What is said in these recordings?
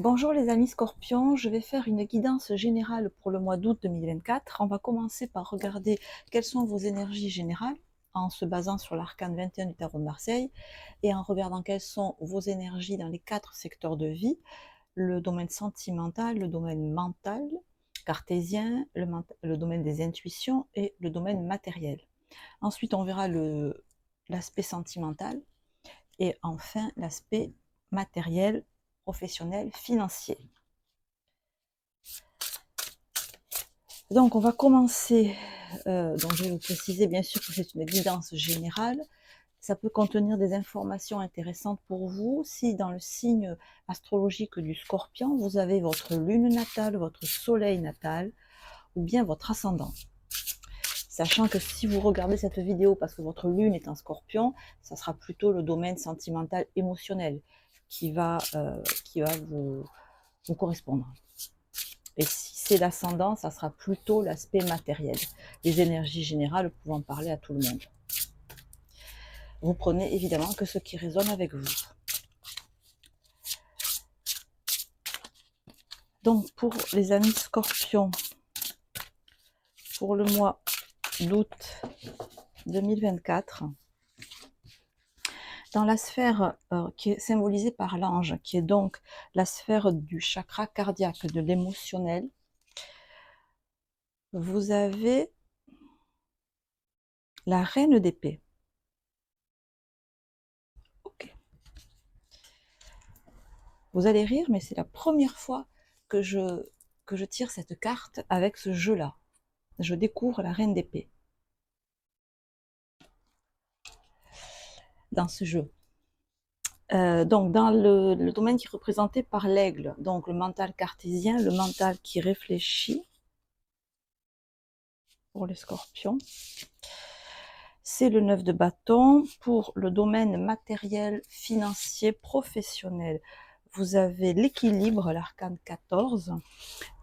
Bonjour les amis scorpions, je vais faire une guidance générale pour le mois d'août 2024. On va commencer par regarder quelles sont vos énergies générales en se basant sur l'arcane 21 du tarot de Marseille et en regardant quelles sont vos énergies dans les 4 secteurs de vie, le domaine sentimental, le domaine mental, cartésien, le domaine des intuitions et le domaine matériel. Ensuite, on verra l'aspect sentimental et enfin l'aspect matériel, professionnel, financier. Donc, on va commencer. Donc, je vais vous préciser bien sûr que c'est une guidance générale. Ça peut contenir des informations intéressantes pour vous si dans le signe astrologique du Scorpion, vous avez votre lune natale, votre soleil natal ou bien votre ascendant. Sachant que si vous regardez cette vidéo parce que votre lune est en Scorpion, ça sera plutôt le domaine sentimental émotionnel qui va vous correspondre. Et si c'est l'ascendant, ça sera plutôt l'aspect matériel. Les énergies générales pouvant parler à tout le monde. Vous prenez évidemment que ce qui résonne avec vous. Donc pour les amis scorpions, pour le mois d'août 2024, dans la sphère qui est symbolisée par l'ange, qui est donc la sphère du chakra cardiaque, de l'émotionnel, vous avez la reine d'épée. Ok. Vous allez rire, mais c'est la première fois que je tire cette carte avec ce jeu-là. Je découvre la reine d'épée dans ce jeu. Donc dans le domaine qui est représenté par l'aigle, donc le mental cartésien, le mental qui réfléchit pour les scorpions. C'est le 9 de bâton. Pour le domaine matériel, financier, professionnel, vous avez l'équilibre, l'arcane 14.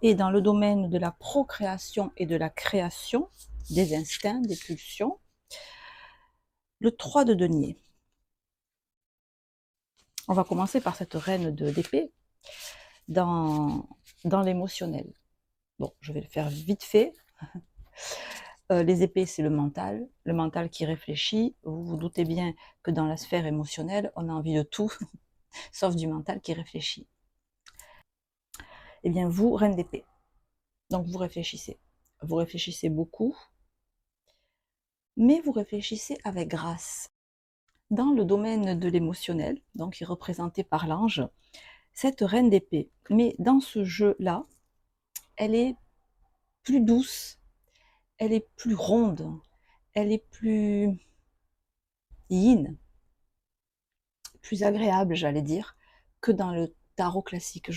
Et dans le domaine de la procréation et de la création, des instincts, des pulsions, le 3 de denier. On va commencer par cette reine d'épée dans l'émotionnel. Bon, je vais le faire vite fait. Les épées, c'est le mental qui réfléchit. Vous vous doutez bien que dans la sphère émotionnelle, on a envie de tout, sauf du mental qui réfléchit. Eh bien, vous, reine d'épée, donc vous réfléchissez. Vous réfléchissez beaucoup, mais vous réfléchissez avec grâce. Dans le domaine de l'émotionnel, donc qui est représenté par l'ange, cette reine d'épée, mais dans ce jeu-là, elle est plus douce, elle est plus ronde, elle est plus yin, plus agréable, j'allais dire, que dans le tarot classique.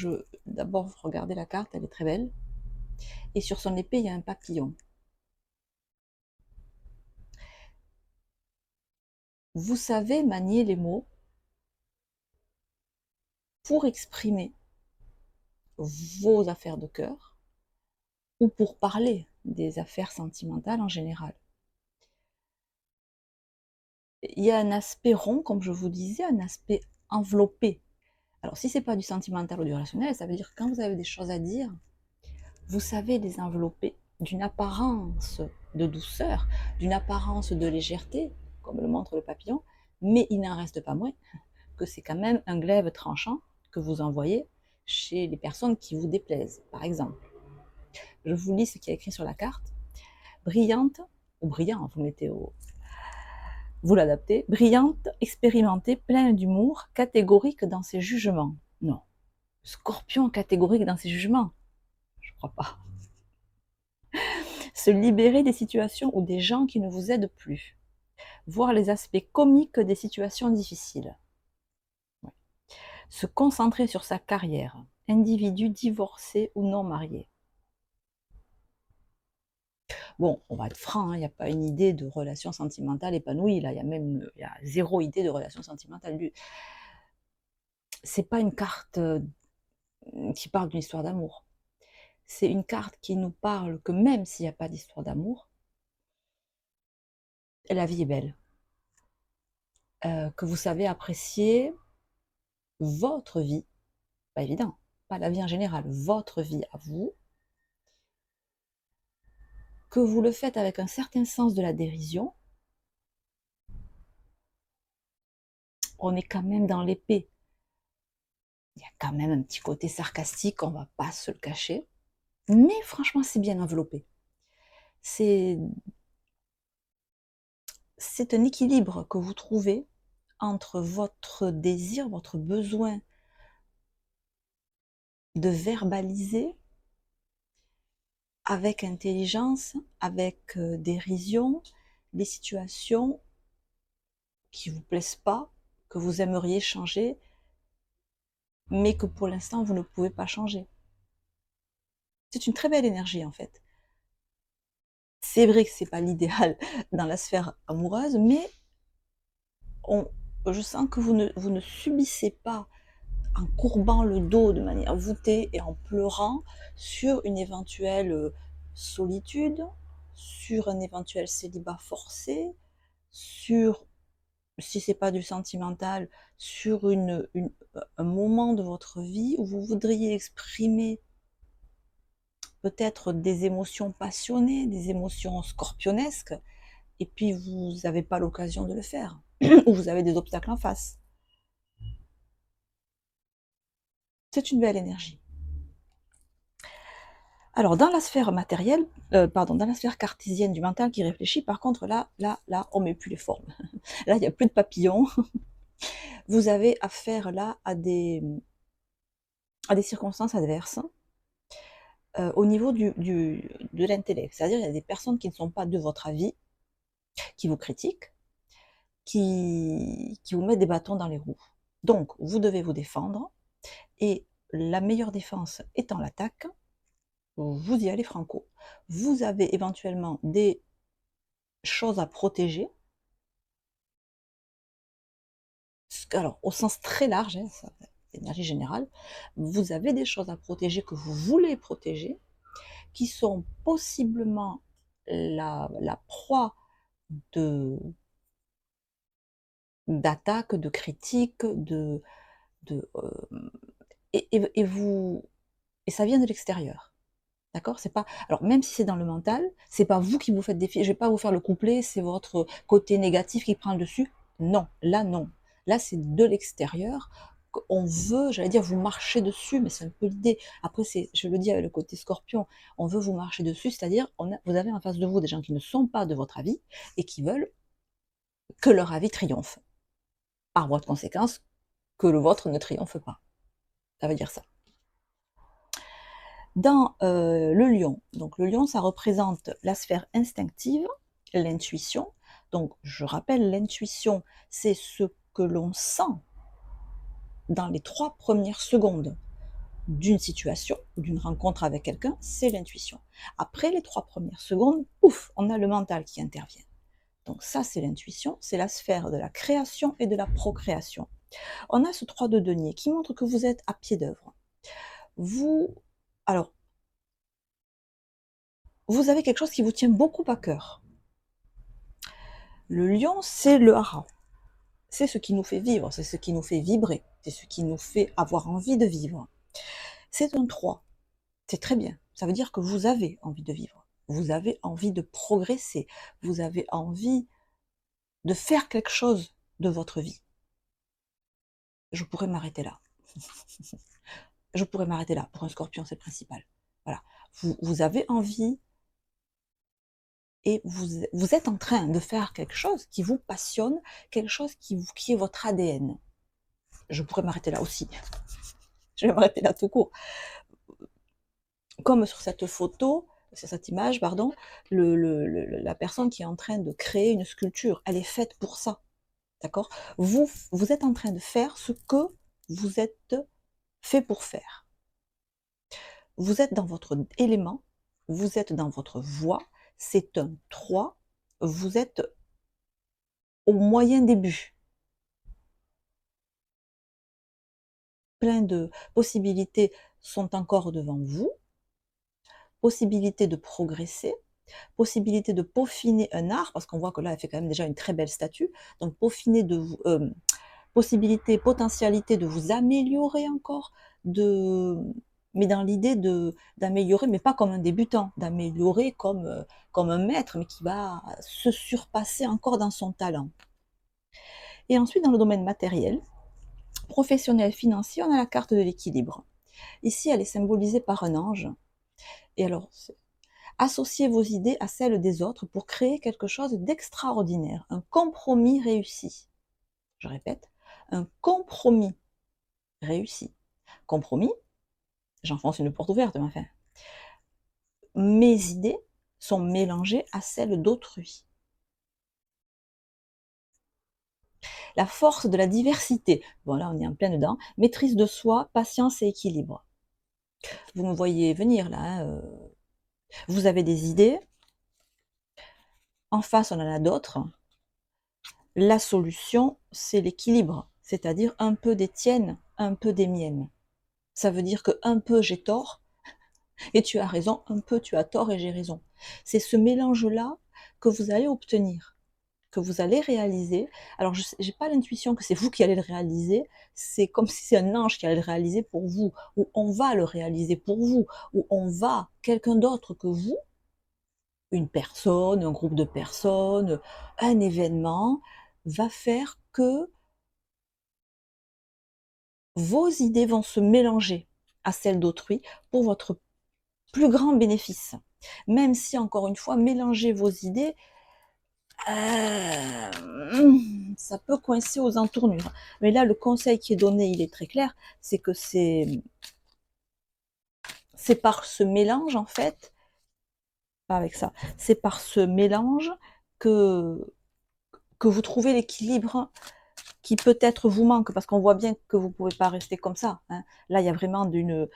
D'abord, regardez la carte, elle est très belle. Et sur son épée, il y a un papillon. Vous savez manier les mots pour exprimer vos affaires de cœur ou pour parler des affaires sentimentales en général. Il y a un aspect rond, comme je vous disais, un aspect enveloppé. Alors, si ce n'est pas du sentimental ou du relationnel, ça veut dire que quand vous avez des choses à dire, vous savez les envelopper d'une apparence de douceur, d'une apparence de légèreté, comme le montre le papillon, mais il n'en reste pas moins que c'est quand même un glaive tranchant que vous envoyez chez les personnes qui vous déplaisent. Par exemple, je vous lis ce qui est écrit sur la carte. Brillante, ou brillant, vous l'adaptez, brillante, expérimentée, pleine d'humour, catégorique dans ses jugements. Non. Scorpion catégorique dans ses jugements. Je crois pas. Se libérer des situations ou des gens qui ne vous aident plus. Voir les aspects comiques des situations difficiles. Ouais. Se concentrer sur sa carrière. Individu divorcé ou non marié. Bon, on va être franc, il n'y a pas une idée de relation sentimentale épanouie, là, il y a zéro idée de relation sentimentale. C'est pas une carte qui parle d'une histoire d'amour. C'est une carte qui nous parle que même s'il n'y a pas d'histoire d'amour, la vie est belle. Que vous savez apprécier votre vie, pas évident, pas la vie en général, votre vie à vous, que vous le faites avec un certain sens de la dérision, on est quand même dans l'épée. Il y a quand même un petit côté sarcastique, on va pas se le cacher. Mais franchement, c'est bien enveloppé. C'est un équilibre que vous trouvez entre votre désir, votre besoin de verbaliser avec intelligence, avec dérision, les situations qui vous plaisent pas, que vous aimeriez changer, mais que pour l'instant vous ne pouvez pas changer. C'est une très belle énergie en fait. C'est vrai que c'est pas l'idéal dans la sphère amoureuse, mais on, je sens que vous ne subissez pas en courbant le dos de manière voûtée et en pleurant sur une éventuelle solitude, sur un éventuel célibat forcé, sur, si c'est pas du sentimental, sur un moment de votre vie où vous voudriez exprimer peut-être des émotions passionnées, des émotions scorpionesques, et puis vous n'avez pas l'occasion de le faire, ou vous avez des obstacles en face. C'est une belle énergie. Alors, dans la sphère matérielle, pardon, dans la sphère cartésienne du mental qui réfléchit, par contre, là, on met plus les formes. Là, il n'y a plus de papillons. Vous avez affaire là à des circonstances adverses au niveau de l'intellect. C'est-à-dire, il y a des personnes qui ne sont pas de votre avis, qui vous critiquent, qui vous mettent des bâtons dans les roues. Donc, vous devez vous défendre, et la meilleure défense étant l'attaque, vous y allez franco. Vous avez éventuellement des choses à protéger, alors au sens très large, hein, l'énergie générale, vous avez des choses à protéger que vous voulez protéger, qui sont possiblement la proie de d'attaques, de critiques, de et vous et ça vient de l'extérieur. D'accord? C'est pas, alors même si c'est dans le mental, c'est pas vous qui vous faites défier. Je vais pas vous faire le couplet, c'est votre côté négatif qui prend le dessus. Non, là non. Là, c'est de l'extérieur qu'on veut, j'allais dire vous marcher dessus, mais c'est un peu l'idée. Après, c'est, je le dis avec le côté scorpion, on veut vous marcher dessus, c'est-à-dire vous avez en face de vous des gens qui ne sont pas de votre avis et qui veulent que leur avis triomphe. Par voie de conséquence, que le vôtre ne triomphe pas. Ça veut dire ça. Dans le lion, donc le lion, ça représente la sphère instinctive, l'intuition. Donc je rappelle, l'intuition, c'est ce que l'on sent dans les 3 premières secondes d'une situation ou d'une rencontre avec quelqu'un, c'est l'intuition. Après les 3 premières secondes, pouf, on a le mental qui intervient. Donc ça, c'est l'intuition, c'est la sphère de la création et de la procréation. On a ce 3 de denier qui montre que vous êtes à pied d'œuvre. Alors, vous avez quelque chose qui vous tient beaucoup à cœur. Le lion, c'est le hara. C'est ce qui nous fait vivre, c'est ce qui nous fait vibrer, c'est ce qui nous fait avoir envie de vivre. C'est un 3. C'est très bien. Ça veut dire que vous avez envie de vivre. Vous avez envie de progresser. Vous avez envie de faire quelque chose de votre vie. Je pourrais m'arrêter là. Je pourrais m'arrêter là. Pour un scorpion, c'est le principal. Voilà. Vous avez envie et vous êtes en train de faire quelque chose qui vous passionne, quelque chose qui est votre ADN. Je pourrais m'arrêter là aussi. Je vais m'arrêter là tout court. Comme sur cette photo, sur cette image, pardon, la personne qui est en train de créer une sculpture, elle est faite pour ça. D'accord? Vous êtes en train de faire ce que vous êtes fait pour faire. Vous êtes dans votre élément, vous êtes dans votre voie, c'est un 3, vous êtes au moyen début. Plein de possibilités sont encore devant vous, possibilité de progresser, possibilité de peaufiner un art, parce qu'on voit que là, elle fait quand même déjà une très belle statue, donc peaufiner possibilité, potentialité de vous améliorer encore, mais dans l'idée d'améliorer, mais pas comme un débutant, d'améliorer comme un maître, mais qui va se surpasser encore dans son talent. Et ensuite, dans le domaine matériel, professionnel, financier, on a la carte de l'équilibre. Ici, elle est symbolisée par un ange. Et alors, associez vos idées à celles des autres pour créer quelque chose d'extraordinaire, un compromis réussi. Je répète, un compromis réussi. Compromis, j'enfonce une porte ouverte, mais enfin, mes idées sont mélangées à celles d'autrui. La force de la diversité, voilà, on est en plein dedans, maîtrise de soi, patience et équilibre. Vous me voyez venir là, hein, vous avez des idées, en face on en a d'autres. La solution, c'est l'équilibre, c'est-à-dire un peu des tiennes, un peu des miennes. Ça veut dire que un peu j'ai tort et tu as raison, un peu tu as tort et j'ai raison. C'est ce mélange-là que vous allez obtenir, que vous allez réaliser. Alors, je n'ai pas l'intuition que c'est vous qui allez le réaliser, c'est comme si c'est un ange qui allait le réaliser pour vous, ou on va le réaliser pour vous, ou on va, quelqu'un d'autre que vous, une personne, un groupe de personnes, un événement, va faire que vos idées vont se mélanger à celles d'autrui pour votre plus grand bénéfice. Même si, encore une fois, mélanger vos idées, ça peut coincer aux entournures. Mais là, le conseil qui est donné, il est très clair, c'est que c'est par ce mélange, en fait, pas avec ça, c'est par ce mélange que vous trouvez l'équilibre qui peut-être vous manque, parce qu'on voit bien que vous ne pouvez pas rester comme ça. Hein. Là, il y a vraiment une,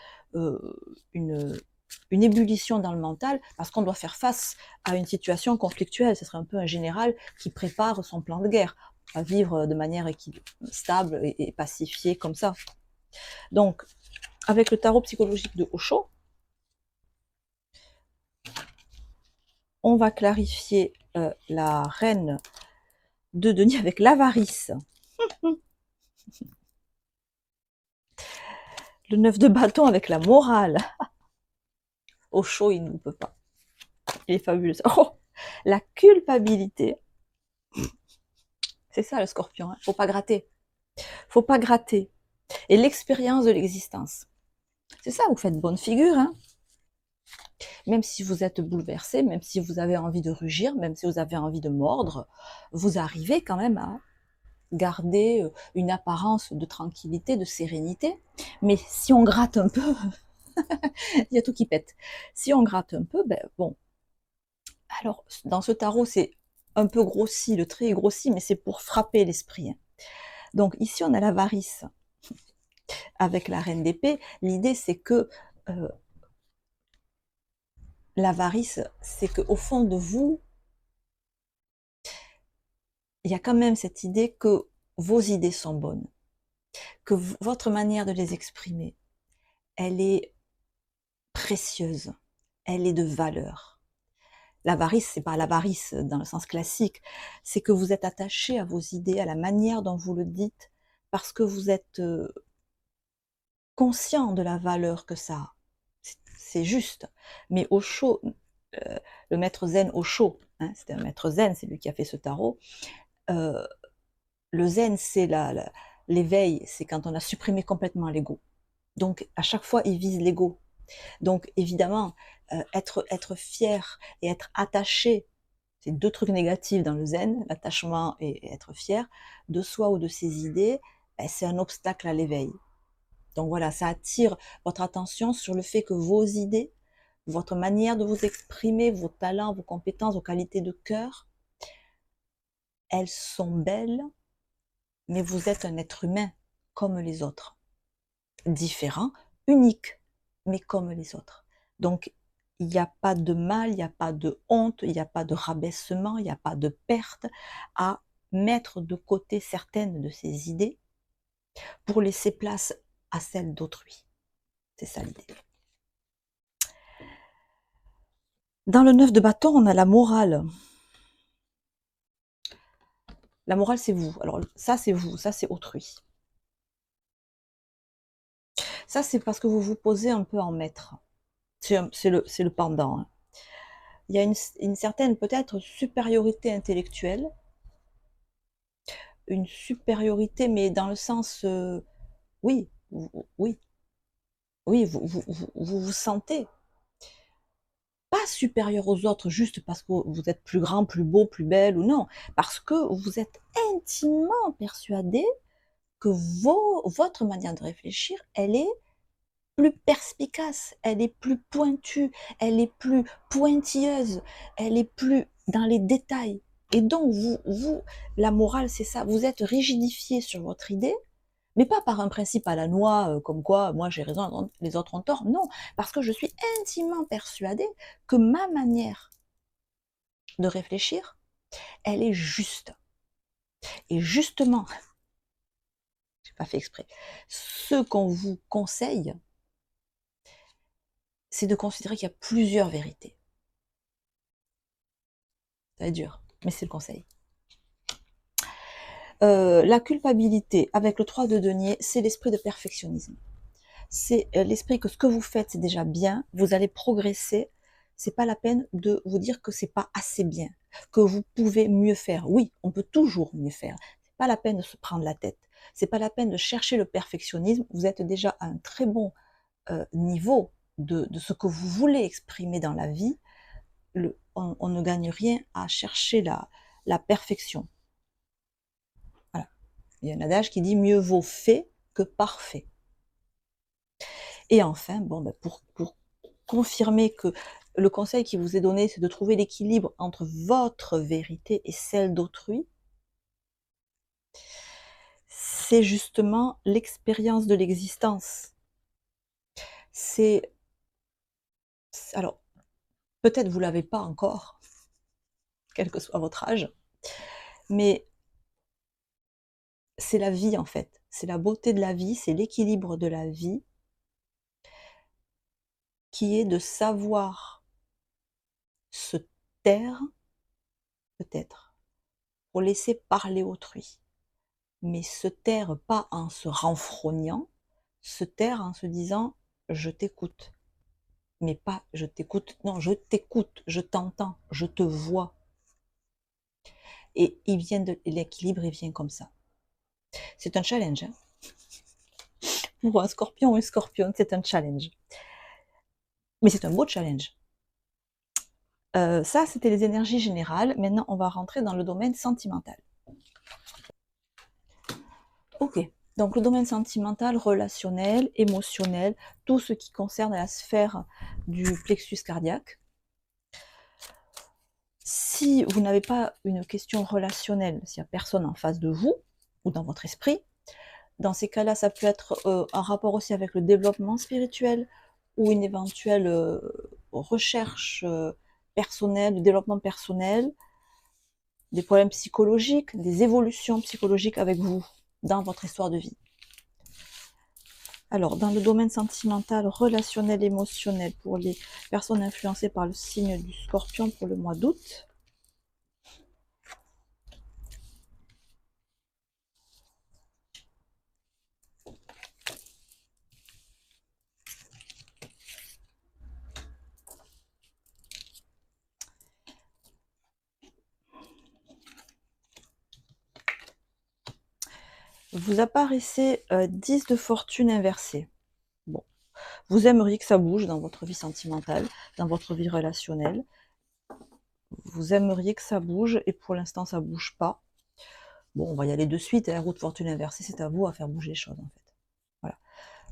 une ébullition dans le mental, parce qu'on doit faire face à une situation conflictuelle. Ce serait un peu un général qui prépare son plan de guerre, à vivre de manière stable et pacifiée comme ça. Donc, avec le tarot psychologique de Osho, on va clarifier la reine de denier avec l'avarice. Le 9 de bâton avec la morale. Osho, il ne peut pas. Il est fabuleux. Oh, la culpabilité. C'est ça le scorpion. Hein. Faut pas gratter. Faut pas gratter. Et l'expérience de l'existence. C'est ça, vous faites bonne figure. Hein. Même si vous êtes bouleversé, même si vous avez envie de rugir, même si vous avez envie de mordre, vous arrivez quand même à garder une apparence de tranquillité, de sérénité. Mais si on gratte un peu, il y a tout qui pète. Si on gratte un peu, ben bon. Alors, dans ce tarot, c'est un peu grossi, le trait est grossi, mais c'est pour frapper l'esprit. Hein. Donc ici, on a l'avarice avec la reine d'épée. L'idée, c'est que l'avarice, c'est qu'au fond de vous, il y a quand même cette idée que vos idées sont bonnes, que votre manière de les exprimer, elle est précieuse, elle est de valeur. L'avarice, c'est pas l'avarice dans le sens classique, c'est que vous êtes attaché à vos idées, à la manière dont vous le dites, parce que vous êtes conscient de la valeur que ça a. C'est juste. Mais Osho, le maître zen Osho, hein, c'était un maître zen, c'est lui qui a fait ce tarot, euh, le zen, c'est l'éveil, c'est quand on a supprimé complètement l'ego. Donc, à chaque fois, il vise l'ego. Donc, évidemment, être fier et être attaché, c'est deux trucs négatifs dans le zen, l'attachement et être fier, de soi ou de ses idées, ben, c'est un obstacle à l'éveil. Donc voilà, ça attire votre attention sur le fait que vos idées, votre manière de vous exprimer, vos talents, vos compétences, vos qualités de cœur, elles sont belles, mais vous êtes un être humain comme les autres. Différent, unique, mais comme les autres. Donc, il n'y a pas de mal, il n'y a pas de honte, il n'y a pas de rabaissement, il n'y a pas de perte à mettre de côté certaines de ces idées pour laisser place à celles d'autrui. C'est ça l'idée. Dans le 9 de bâton, on a la morale. La morale, c'est vous. Alors ça, c'est vous, ça, c'est autrui. Ça, c'est parce que vous vous posez un peu en maître. C'est le pendant, hein. Il y a une certaine, peut-être, supériorité intellectuelle, une supériorité, mais dans le sens, oui, oui, oui, vous sentez pas supérieur aux autres juste parce que vous êtes plus grand, plus beau, plus belle ou non, parce que vous êtes intimement persuadé que votre manière de réfléchir, elle est plus perspicace, elle est plus pointue, elle est plus pointilleuse, elle est plus dans les détails. Et donc, la morale, c'est ça, vous êtes rigidifié sur votre idée, mais pas par un principe à la noix, comme quoi moi j'ai raison, les autres ont tort. Non, parce que je suis intimement persuadée que ma manière de réfléchir, elle est juste. Et justement, j'ai pas fait exprès, ce qu'on vous conseille, c'est de considérer qu'il y a plusieurs vérités. Ça va être dur, mais c'est le conseil. La culpabilité, avec le 3 de denier, c'est l'esprit de perfectionnisme. C'est l'esprit que ce que vous faites, c'est déjà bien, vous allez progresser. C'est pas la peine de vous dire que c'est pas assez bien, que vous pouvez mieux faire. Oui, on peut toujours mieux faire. C'est pas la peine de se prendre la tête. C'est pas la peine de chercher le perfectionnisme. Vous êtes déjà à un très bon niveau de ce que vous voulez exprimer dans la vie. On ne gagne rien à chercher la perfection. Voilà. Il y a un adage qui dit mieux vaut fait que parfait. Et enfin, bon, ben pour confirmer que le conseil qui vous est donné, c'est de trouver l'équilibre entre votre vérité et celle d'autrui, c'est justement l'expérience de l'existence. C'est, alors, peut-être vous l'avez pas encore, quel que soit votre âge, mais c'est la vie en fait. C'est la beauté de la vie, c'est l'équilibre de la vie qui est de savoir se taire, peut-être, pour laisser parler autrui. Mais se taire pas en se renfrognant, se taire en se disant: «Je t'écoute», mais pas: «Je t'écoute», non, je t'écoute, je t'entends, je te vois, et l'équilibre, il vient comme ça. C'est un challenge, hein. Pour un scorpion ou une scorpionne, c'est un challenge. Mais c'est un beau challenge. Ça, c'était les énergies générales. Maintenant, on va rentrer dans le domaine sentimental. OK, donc le domaine sentimental, relationnel, émotionnel, tout ce qui concerne la sphère du plexus cardiaque. Si vous n'avez pas une question relationnelle, s'il n'y a personne en face de vous ou dans votre esprit, dans ces cas-là, ça peut être un rapport aussi avec le développement spirituel ou une éventuelle recherche personnelle, de développement personnel, des problèmes psychologiques, des évolutions psychologiques avec vous dans votre histoire de vie. Alors, dans le domaine sentimental, relationnel, émotionnel, pour les personnes influencées par le signe du Scorpion pour le mois d'août, vous apparaissez 10 de fortune inversée. Bon, vous aimeriez que ça bouge dans votre vie sentimentale, dans votre vie relationnelle. Vous aimeriez que ça bouge et pour l'instant ça bouge pas. Bon, on va y aller de suite. La roue de fortune inversée, c'est à vous à faire bouger les choses en fait. Voilà.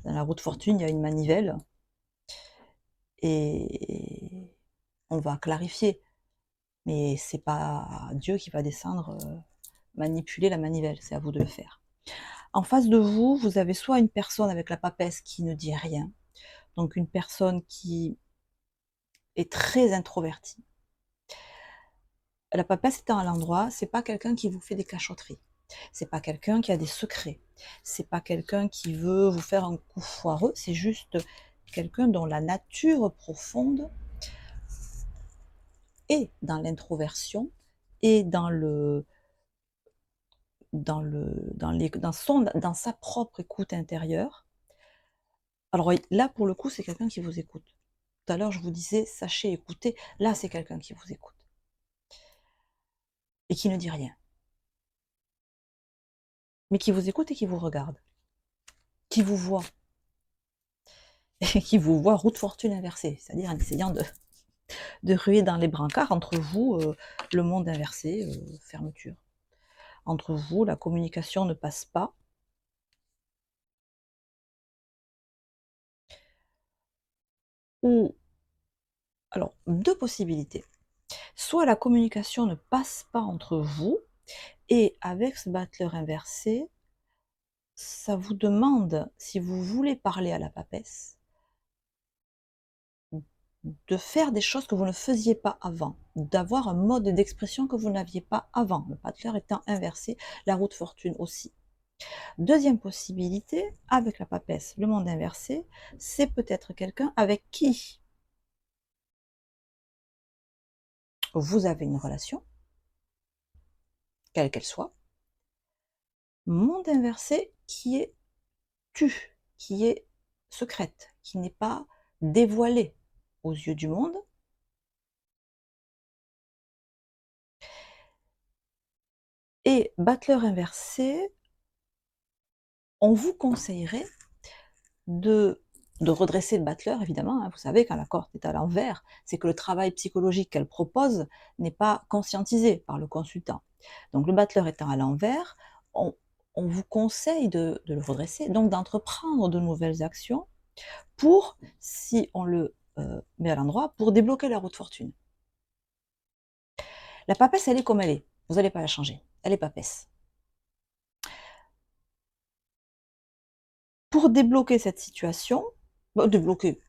Dans la roue de fortune, il y a une manivelle et on va clarifier. Mais c'est pas Dieu qui va descendre manipuler la manivelle, c'est à vous de le faire. En face de vous, vous avez soit une personne avec la papesse qui ne dit rien, donc une personne qui est très introvertie. La papesse étant à l'endroit, c'est pas quelqu'un qui vous fait des cachotteries. C'est pas quelqu'un qui a des secrets. C'est pas quelqu'un qui veut vous faire un coup foireux. C'est juste quelqu'un dont la nature profonde est dans l'introversion et dans dans sa propre écoute intérieure. Alors là, pour le coup, c'est quelqu'un qui vous écoute. Tout à l'heure, je vous disais: «Sachez écouter». Là, c'est quelqu'un qui vous écoute et qui ne dit rien, mais qui vous écoute et qui vous regarde, qui vous voit et qui vous voit roue de fortune inversée, c'est-à-dire en essayant de ruer dans les brancards. Entre vous, le monde inversé, fermeture. Entre vous, la communication ne passe pas. Ou alors 2 possibilités. Soit la communication ne passe pas entre vous et avec ce battleur inversé, ça vous demande, si vous voulez parler à la papesse, de faire des choses que vous ne faisiez pas avant, d'avoir un mode d'expression que vous n'aviez pas avant, le battleur étant inversé, la roue de fortune aussi. Deuxième possibilité, avec la papesse, le monde inversé, c'est peut-être quelqu'un avec qui vous avez une relation, quelle qu'elle soit, monde inversé qui est tue, qui est secrète, qui n'est pas dévoilée aux yeux du monde. Et battleur inversé, on vous conseillerait de redresser le battleur, évidemment. Hein. Vous savez, quand la corde est à l'envers, c'est que le travail psychologique qu'elle propose n'est pas conscientisé par le consultant. Donc le battleur étant à l'envers, on, on vous conseille de le redresser, donc d'entreprendre de nouvelles actions pour, si on le met à l'endroit, pour débloquer la roue de fortune. La papesse, elle est comme elle est. Vous n'allez pas la changer. Elle est papesse. Pour débloquer cette situation, débloquer,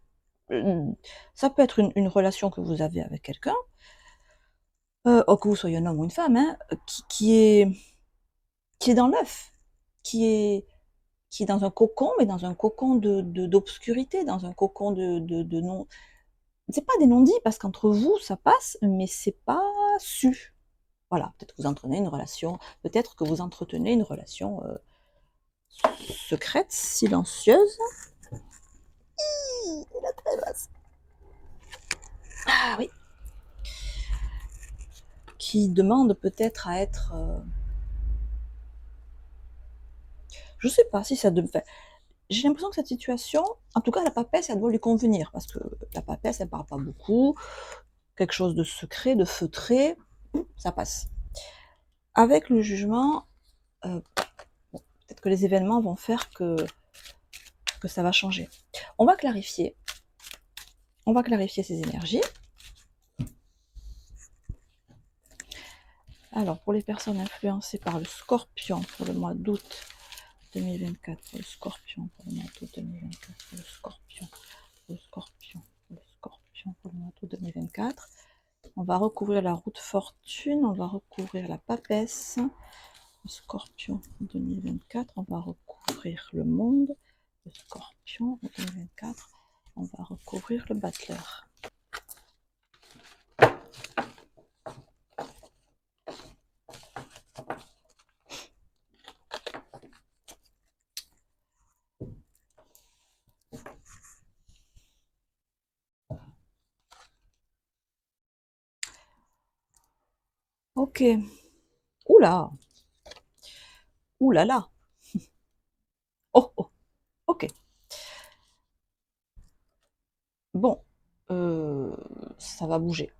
ça peut être une relation que vous avez avec quelqu'un, que vous soyez un homme ou une femme, hein, qui est dans l'œuf, qui est, qui est dans un cocon, mais dans un cocon d'obscurité, dans un cocon de non. C'est pas des non-dits, parce qu'entre vous, ça passe, mais c'est pas su. Voilà, peut-être que vous entretenez une relation, peut-être que vous entretenez une relation secrète, silencieuse. La très basse. Ah oui. Qui demande peut-être à être. Je sais pas si ça devait. J'ai l'impression que cette situation, en tout cas la papesse, elle doit lui convenir, parce que la papesse, elle parle pas beaucoup, quelque chose de secret, de feutré, ça passe. Avec le jugement, bon, peut-être que les événements vont faire que ça va changer. On va clarifier ces énergies. Alors, pour les personnes influencées par le Scorpion pour le mois d'août 2024, pour le Scorpion pour le mois d'août 2024, pour le Scorpion, pour le Scorpion, pour le Scorpion pour le mois d'août 2024, on va recouvrir la roue de fortune, on va recouvrir la papesse, le Scorpion 2024, on va recouvrir le monde, le Scorpion 2024, on va recouvrir le battleur. Ok. Oula. Oulala. Là là. Oh, oh. Ok. Bon. Ça va bouger.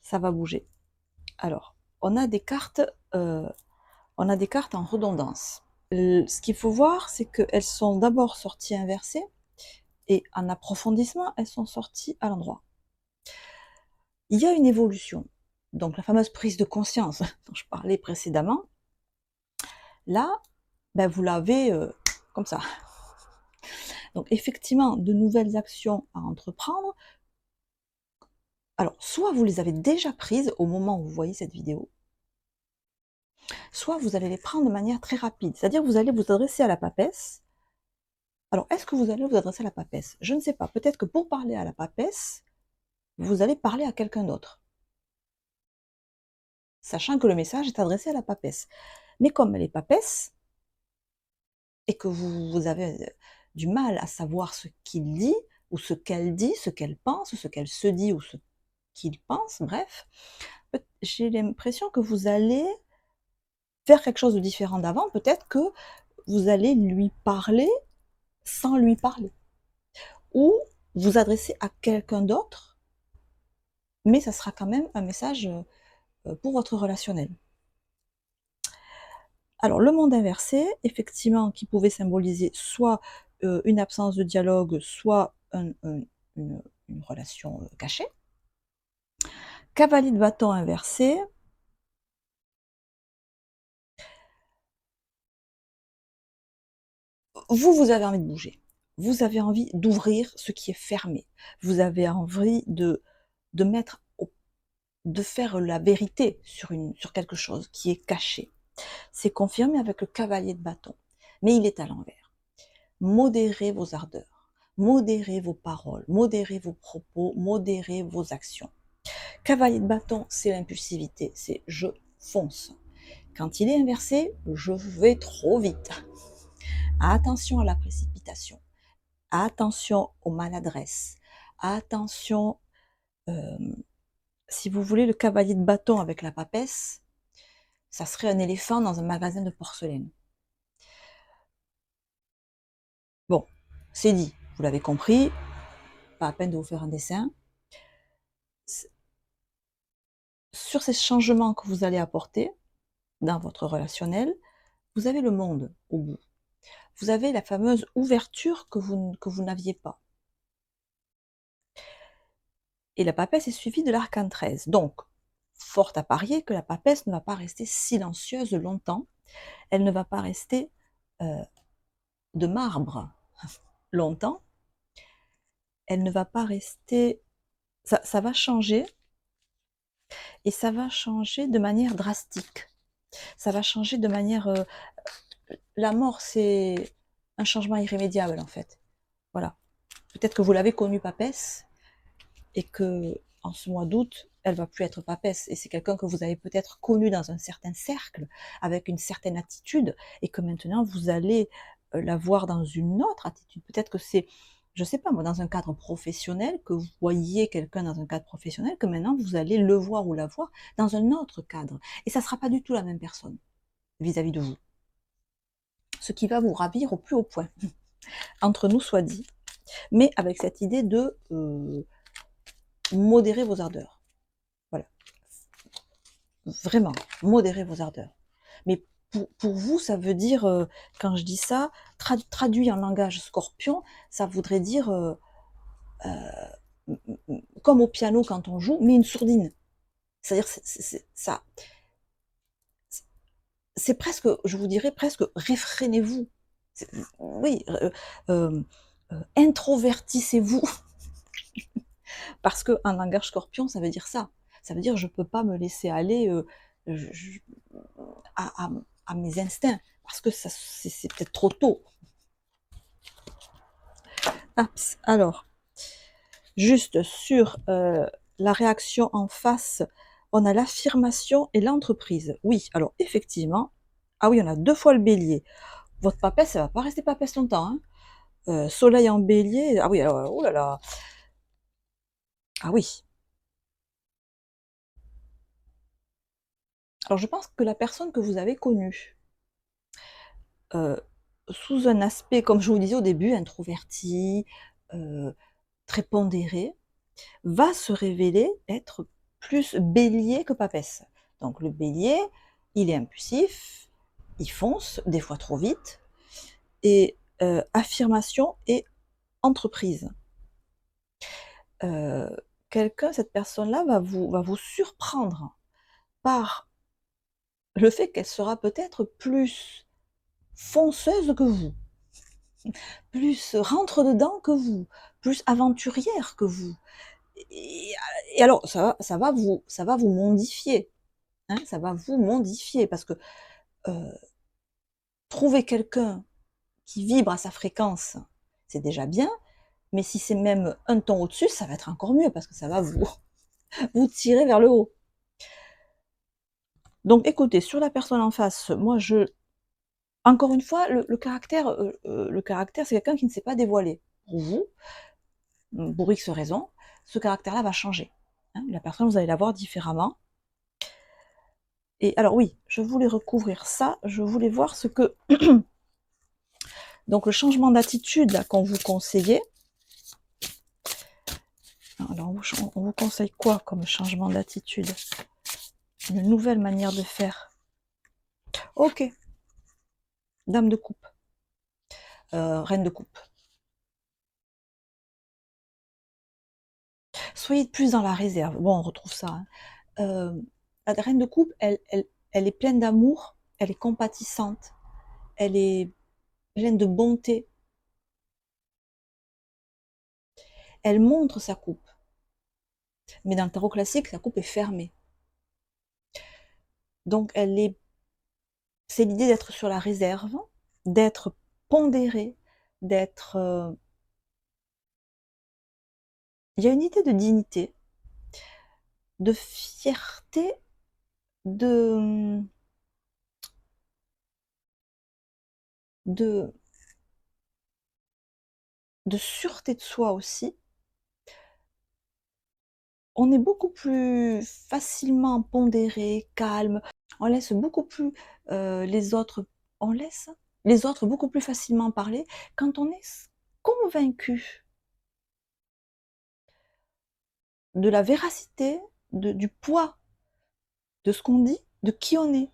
Ça va bouger. Alors, on a des cartes en redondance. Ce qu'il faut voir, c'est qu'elles sont d'abord sorties inversées et en approfondissement, elles sont sorties à l'endroit. Il y a une évolution. Donc la fameuse prise de conscience dont je parlais précédemment, là, ben, vous l'avez comme ça. Donc effectivement, de nouvelles actions à entreprendre. Alors, soit vous les avez déjà prises au moment où vous voyez cette vidéo, soit vous allez les prendre de manière très rapide. C'est-à-dire que vous allez vous adresser à la papesse. Alors, est-ce que vous allez vous adresser à la papesse? Je ne sais pas. Peut-être que pour parler à la papesse, vous allez parler à quelqu'un d'autre. sachant que le message est adressé à la papesse. Mais comme elle est papesse, et que vous avez du mal à savoir ce qu'il dit, ou ce qu'elle dit, ce qu'elle pense, ce qu'elle se dit, ou ce qu'il pense, bref, j'ai l'impression que vous allez faire quelque chose de différent d'avant. Peut-être que vous allez lui parler sans lui parler, ou vous adresser à quelqu'un d'autre, mais ça sera quand même un message pour votre relationnel. Alors, le monde inversé, effectivement, qui pouvait symboliser soit une absence de dialogue, soit une relation cachée. Cavalier de bâton inversé. Vous avez envie de bouger. Vous avez envie d'ouvrir ce qui est fermé. Vous avez envie de mettre, de faire la vérité sur quelque chose qui est caché. C'est confirmé avec le cavalier de bâton, mais il est à l'envers. Modérez vos ardeurs, modérez vos paroles, modérez vos propos, modérez vos actions. Cavalier de bâton, c'est l'impulsivité, c'est je fonce. Quand il est inversé, je vais trop vite. Attention à la précipitation, attention aux maladresses, attention, si vous voulez, le cavalier de bâton avec la papesse, ça serait un éléphant dans un magasin de porcelaine. Bon, c'est dit, vous l'avez compris, pas à peine de vous faire un dessin. Sur ces changements que vous allez apporter dans votre relationnel, vous avez le monde au bout. Vous avez la fameuse ouverture que vous n'aviez pas. Et la papesse est suivie de l'arcane 13. Donc, fort à parier que la papesse ne va pas rester silencieuse longtemps. Elle ne va pas rester de marbre longtemps. Elle ne va pas rester... Ça va changer. Et ça va changer de manière drastique. Ça va changer de manière... la mort, c'est un changement irrémédiable, en fait. Voilà. Peut-être que vous l'avez connue papesse, et que en ce mois d'août, elle va plus être papesse. Et c'est quelqu'un que vous avez peut-être connu dans un certain cercle, avec une certaine attitude, et que maintenant vous allez la voir dans une autre attitude. Peut-être que c'est, je sais pas moi, dans un cadre professionnel, que vous voyez quelqu'un dans un cadre professionnel, que maintenant vous allez le voir ou la voir dans un autre cadre. Et ça sera pas du tout la même personne vis-à-vis de vous. Ce qui va vous ravir au plus haut point. Entre nous soit dit. Mais avec cette idée de modérer vos ardeurs. Voilà. Vraiment, modérer vos ardeurs. Mais pour vous, ça veut dire, quand je dis ça, traduit en langage scorpion, ça voudrait dire, comme au piano quand on joue, mais une sourdine. C'est-à-dire, ça, c'est presque, je vous dirais presque, réfrénez-vous. Oui, introvertissez-vous. Parce qu'un langage scorpion, ça veut dire ça. Ça veut dire je ne peux pas me laisser aller à, à, à mes instincts, parce que c'est peut-être trop tôt. Alors, juste sur la réaction en face, on a l'affirmation et l'entreprise. Oui, alors effectivement, ah oui, on a 2 fois le bélier. Votre papesse, elle va pas rester papesse longtemps. Hein. Soleil en bélier, ah oui, alors, oh là là. Ah oui. Alors je pense que la personne que vous avez connue, sous un aspect, comme je vous disais au début, introverti, très pondéré, va se révéler être plus bélier que papesse. Donc le bélier, il est impulsif, il fonce, des fois trop vite, et affirmation et entreprise. Quelqu'un, cette personne-là va vous surprendre par le fait qu'elle sera peut-être plus fonceuse que vous, plus rentre dedans que vous, plus aventurière que vous. Et, et alors, ça va vous mondifier. Hein, ça va vous mondifier parce que trouver quelqu'un qui vibre à sa fréquence, c'est déjà bien, mais si c'est même un ton au-dessus, ça va être encore mieux parce que ça va vous, vous tirer vers le haut. Donc écoutez, sur la personne en face, moi encore une fois, le caractère, c'est quelqu'un qui ne s'est pas dévoilé. Pour vous, pour X raisons, ce caractère-là va changer, hein. La personne, vous allez la voir différemment. Et alors oui, je voulais recouvrir ça, je voulais voir ce que donc le changement d'attitude là qu'on vous conseillait. Alors on vous conseille quoi comme changement d'attitude? Une nouvelle manière de faire. OK. Dame de coupe. Reine de coupe. Soyez plus dans la réserve. Bon, on retrouve ça, hein. La reine de coupe, elle est pleine d'amour, elle est compatissante, elle est pleine de bonté. Elle montre sa coupe. Mais dans le tarot classique, sa coupe est fermée. Donc c'est l'idée d'être sur la réserve, d'être pondéré, d'être... Il y a une idée de dignité, de fierté, de, de, de sûreté de soi aussi. On est beaucoup plus facilement pondéré, calme. On laisse beaucoup plus les autres, on laisse les autres beaucoup plus facilement parler quand on est convaincu de la véracité, du poids de ce qu'on dit, de qui on est,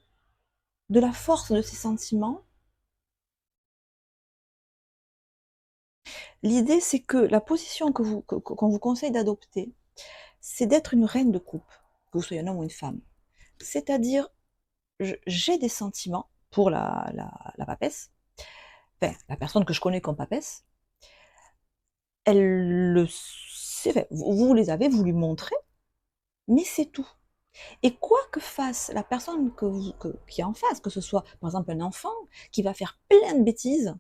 de la force de ses sentiments. L'idée, c'est que la position qu'on vous conseille d'adopter, c'est d'être une reine de coupe, que vous soyez un homme ou une femme. C'est-à-dire, j'ai des sentiments pour la papesse, enfin, la personne que je connais comme papesse, elle le sait, enfin, vous les avez, vous lui montrez, mais c'est tout. Et quoi que fasse la personne qui est en face, que ce soit par exemple un enfant qui va faire plein de bêtises,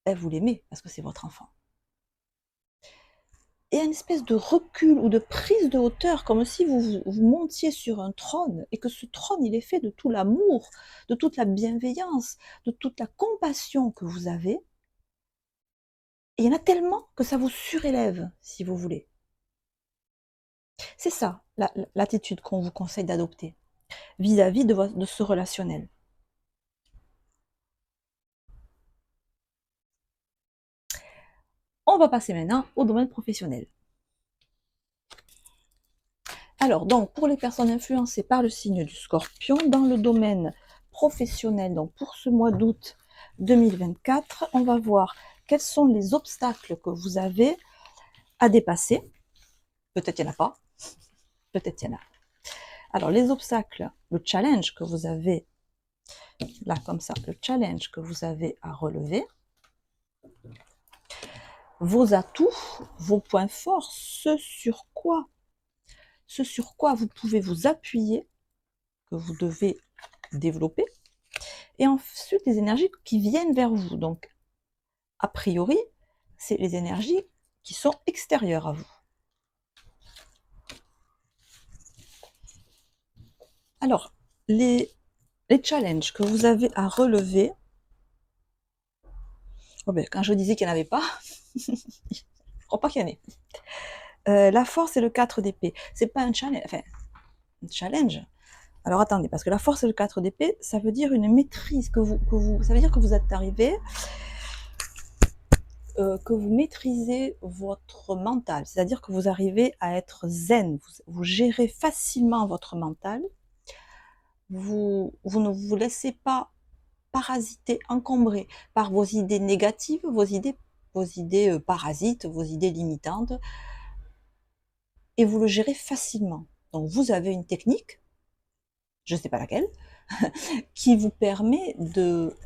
ben, vous l'aimez parce que c'est votre enfant. Et une espèce de recul ou de prise de hauteur, comme si vous montiez sur un trône, et que ce trône, il est fait de tout l'amour, de toute la bienveillance, de toute la compassion que vous avez. Et il y en a tellement que ça vous surélève, si vous voulez. C'est ça, l'attitude qu'on vous conseille d'adopter vis-à-vis de ce relationnel. On va passer maintenant au domaine professionnel. Alors, donc, pour les personnes influencées par le signe du Scorpion, dans le domaine professionnel, donc pour ce mois d'août 2024, on va voir quels sont les obstacles que vous avez à dépasser. Peut-être il n'y en a pas, peut-être il y en a. Alors, les obstacles, le challenge que vous avez, là comme ça, le challenge que vous avez à relever, vos atouts, vos points forts, ce sur quoi vous pouvez vous appuyer, que vous devez développer, et ensuite les énergies qui viennent vers vous. Donc, a priori, c'est les énergies qui sont extérieures à vous. Alors, les challenges que vous avez à relever, oh ben, quand je disais qu'il n'y en avait pas, je ne crois pas qu'il y en ait. La force et le 4 d'épée, c'est pas un challenge, enfin, un challenge. Alors attendez, parce que la force et le 4 d'épée, ça veut dire une maîtrise, ça veut dire que vous êtes arrivé, que vous maîtrisez votre mental, c'est-à-dire que vous arrivez à être zen, vous gérez facilement votre mental, vous ne vous laissez pas parasiter, encombrer par vos idées négatives, vos idées parasites, vos idées limitantes, et vous le gérez facilement. Donc vous avez une technique, je ne sais pas laquelle, qui vous permet de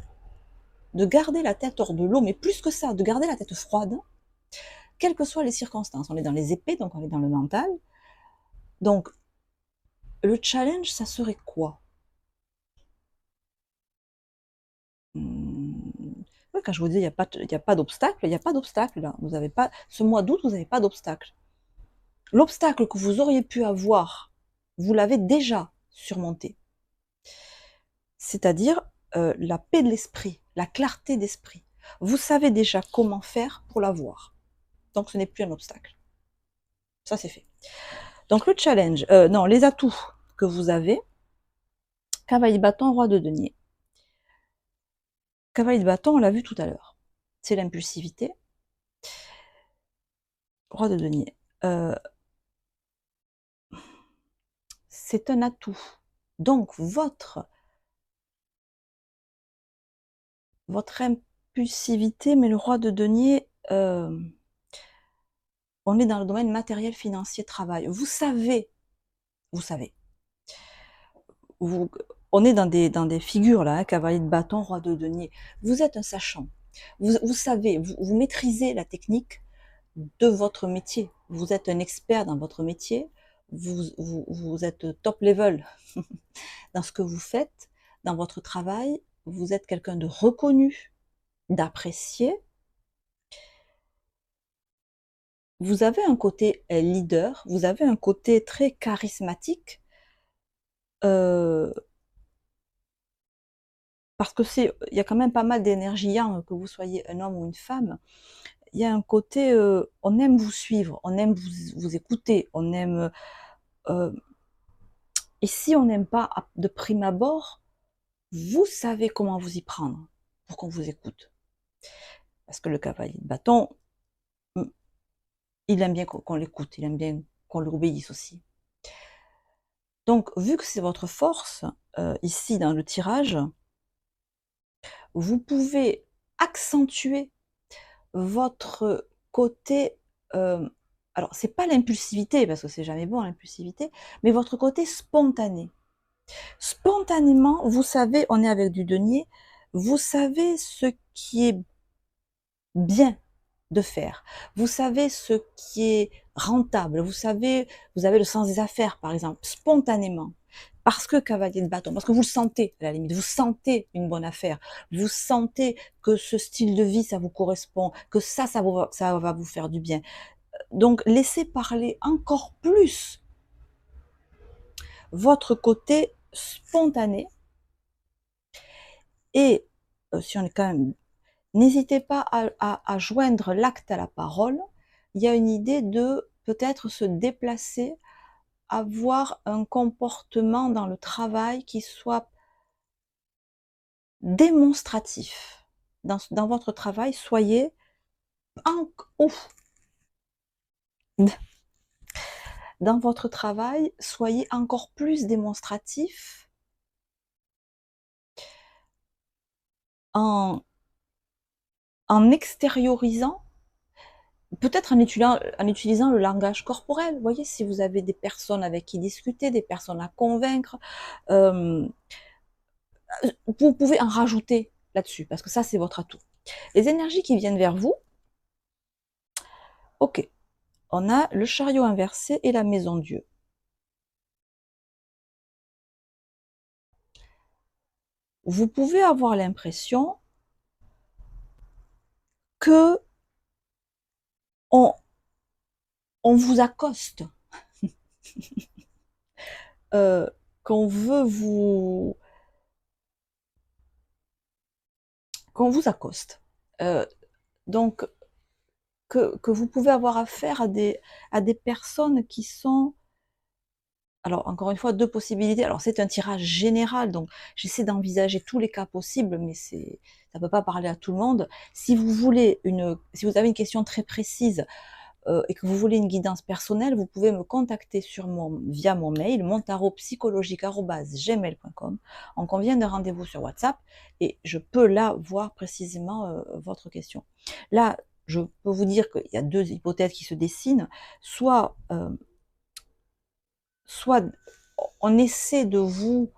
garder la tête hors de l'eau, mais plus que ça, de garder la tête froide, quelles que soient les circonstances. On est dans les épées, donc on est dans le mental. Donc, le challenge, ça serait quoi? Oui, quand je vous dis il n'y a pas d'obstacle, il n'y a pas d'obstacle là. Vous avez pas, ce mois d'août, vous n'avez pas d'obstacle. L'obstacle que vous auriez pu avoir, vous l'avez déjà surmonté. c'est-à-dire la paix de l'esprit, la clarté d'esprit. Vous savez déjà comment faire pour l'avoir. Donc ce n'est plus un obstacle. Ça, c'est fait. Donc le challenge, non, les atouts que vous avez, cavalier de bâton, roi de denier. Cavalier de bâton, on l'a vu tout à l'heure. C'est l'impulsivité. Roi de denier. C'est un atout. Donc votre impulsivité, mais le roi de denier, on est dans le domaine matériel, financier, travail. Vous savez, vous, on est dans des figures là, hein, cavalier de bâton, roi de denier. Vous êtes un sachant. Vous savez, vous maîtrisez la technique de votre métier. Vous êtes un expert dans votre métier. Vous êtes top level dans ce que vous faites, dans votre travail. Vous êtes quelqu'un de reconnu, d'apprécié. Vous avez un côté leader, vous avez un côté très charismatique. Parce que il y a quand même pas mal d'énergie yang, que vous soyez un homme ou une femme. Il y a un côté, on aime vous suivre, on aime vous écouter, on aime, et si on n'aime pas de prime abord, vous savez comment vous y prendre pour qu'on vous écoute. Parce que le cavalier de bâton, il aime bien qu'on l'écoute, il aime bien qu'on l'obéisse aussi. Donc, vu que c'est votre force, ici dans le tirage, vous pouvez accentuer votre côté, alors c'est pas l'impulsivité, parce que c'est jamais bon l'impulsivité, mais votre côté spontané. Spontanément, vous savez, on est avec du denier, vous savez ce qui est bien de faire. Vous savez ce qui est rentable. Vous savez, vous avez le sens des affaires, par exemple, spontanément. Parce que cavalier de bâton, parce que vous le sentez, à la limite, vous sentez une bonne affaire, vous sentez que ce style de vie, ça vous correspond, que ça va vous faire du bien. Donc, laissez parler encore plus votre côté spontané et, si on est quand même, n'hésitez pas à joindre l'acte à la parole. Il y a une idée de peut-être se déplacer, avoir un comportement dans le travail qui soit démonstratif. Dans votre travail, soyez ouf. Dans votre travail, soyez encore plus démonstratif en extériorisant, peut-être en utilisant le langage corporel. Vous voyez, si vous avez des personnes avec qui discuter, des personnes à convaincre, vous pouvez en rajouter là-dessus, parce que ça, c'est votre atout. Les énergies qui viennent vers vous, ok, on a le chariot inversé et la maison Dieu. Vous pouvez avoir l'impression que on vous accoste, qu'on veut qu'on vous accoste. Donc, que vous pouvez avoir affaire à des personnes qui sont... Alors, encore une fois, deux possibilités. Alors, c'est un tirage général, donc j'essaie d'envisager tous les cas possibles, mais ça ne peut pas parler à tout le monde. Si vous avez une question très précise, et que vous voulez une guidance personnelle, vous pouvez me contacter via mon mail, montarotpsychologique@gmail.com. On convient d'un rendez-vous sur WhatsApp et je peux là voir précisément votre question. Là, je peux vous dire qu'il y a deux hypothèses qui se dessinent. Soit on essaie de vous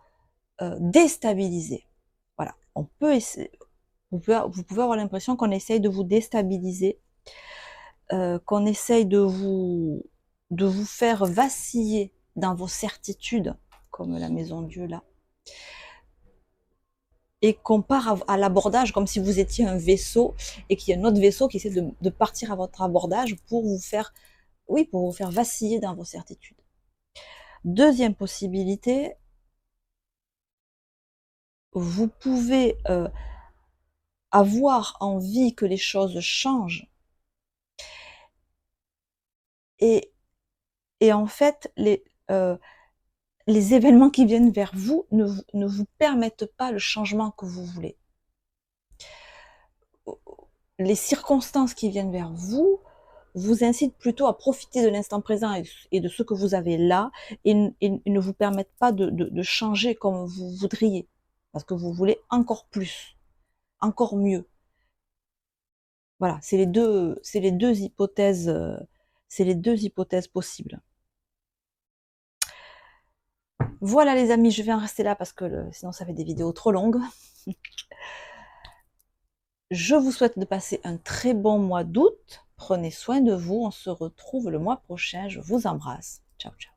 déstabiliser. Voilà, on peut essayer. Vous pouvez avoir l'impression qu'on essaye de vous déstabiliser, qu'on essaye de vous faire vaciller dans vos certitudes, comme la maison Dieu là, et qu'on part à l'abordage comme si vous étiez un vaisseau et qu'il y a un autre vaisseau qui essaie de partir à votre abordage pour vous faire, oui, pour vous faire vaciller dans vos certitudes. Deuxième possibilité, vous pouvez avoir envie que les choses changent et, en fait, les événements qui viennent vers vous ne vous permettent pas le changement que vous voulez. Les circonstances qui viennent vers vous vous incitent plutôt à profiter de l'instant présent et de ce que vous avez là et ne vous permettent pas de changer comme vous voudriez. Parce que vous voulez encore plus, encore mieux. Voilà, c'est les 2 hypothèses, c'est les 2 hypothèses possibles. Voilà les amis, je vais en rester là parce que sinon ça fait des vidéos trop longues. Je vous souhaite de passer un très bon mois d'août. Prenez soin de vous, on se retrouve le mois prochain. Je vous embrasse. Ciao, ciao.